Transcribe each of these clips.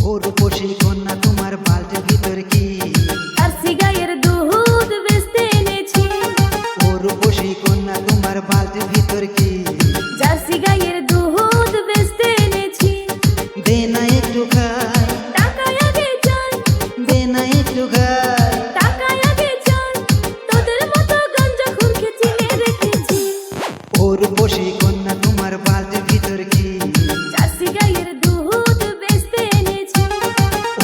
ও রূপসী কন্যা তোমার বালতির ভিতর কি জার্সি গাইয়ের দুধ বেচতে এনেছি। ও রূপসী কন্যা তোমার বালতির ভিতর কি জার্সি গাইয়ের দুধ বেচতে এনেছি। দে না একটু খাই টাকা আগে চাই, দে না একটু খাই টাকা আগে চাই, তোদের মতো গাঞ্জাখোরকে চিনে রেখেছি। ও রূপসী কন্যা তোমার বালতির ভিতর কি জার্সি গাইয়ের দুধ বেচতে এনেছি।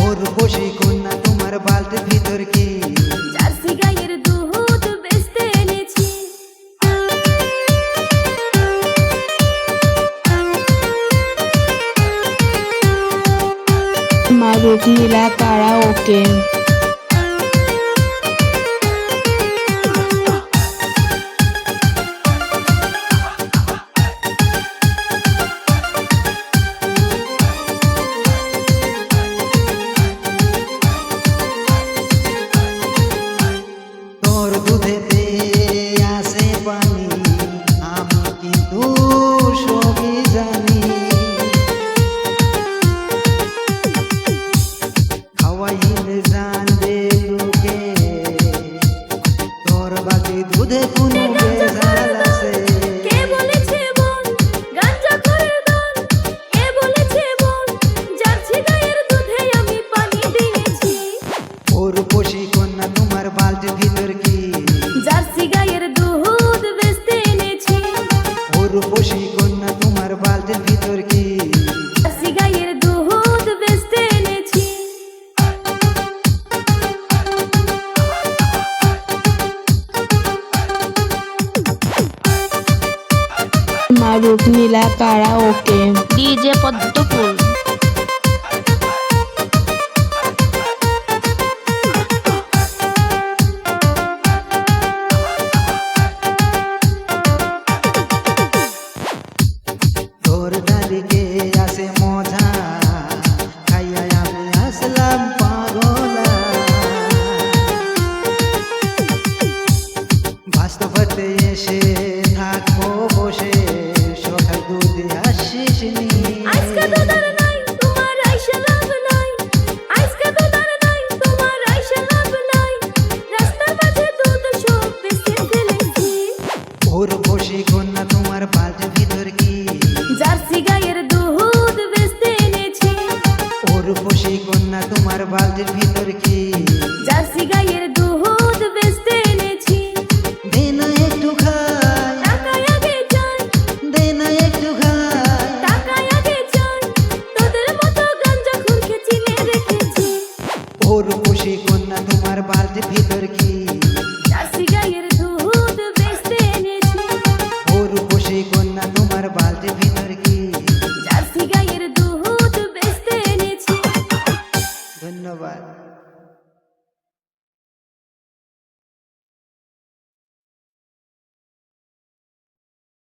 ও রূপসী কন্যা তোমার বালতির ভিতর কি জার্সি গাইয়ের দুধ বেচতে এনেছি। মারুক নীলা কারাওকে। তোর দুধেতে আসে পানি আমি কিন্তু সবই জানি খাওয়াইলে জানবে লোকে তোর বাকি দুধে কোনো ভেজাল আছে কে বলেছে বোন গাঞ্জাখোরের দল? কে বলেছে বোন জার্সি গাইয়ের দুধে আমি পানি দিয়েছি? ও রূপসী কন্যা তোমার বালতির ভিতর কি জার্সি গাইয়ের দুধ বেচতে এনেছি। ও রূপসী কন্যা তোমার বালতির ভিতর কি জার্সি গাইয়ের দুধ বেচতে এনেছি। মারুক নীলা কারাওকে। ডিজে পদ্মফুল। তোর ডালিকে আসে মজা খাইয়া আমি আসলাম পাগলা বাস্তবতে এসে থাকবো বসে সকাল দুধে আসিস নি আজকে দুধার নাই তোমার আইসা লাভ নাই, আজকে দুধার নাই তোমার আইসা লাভ নাই, রাস্তার মাঝে দুধ সব বেচে ফেলেছি। ও রূপসী কন্যা তোমার বালতির ভিতর কি জার্সি গাইয়ের দুধ বেচতে এনেছি। ও রূপসী কন্যা তোমার বালতির ভিতর কি জার্সি গাইয়ের দুধ বেচতে এনেছি। দে না একটু খাই টাকা আগে চাই, দে না একটু খাই টাকা আগে চাই, তোদের মতো গাঞ্জাখোরকে চিনে রেখেছি। ও রূপসী কন্যা তোমার বালতির ভিতর কি জার্সি গাইয়ের দুধ বেচতে এনেছি। ও রূপসী কন্যা তোমার বালতির ভিতর কি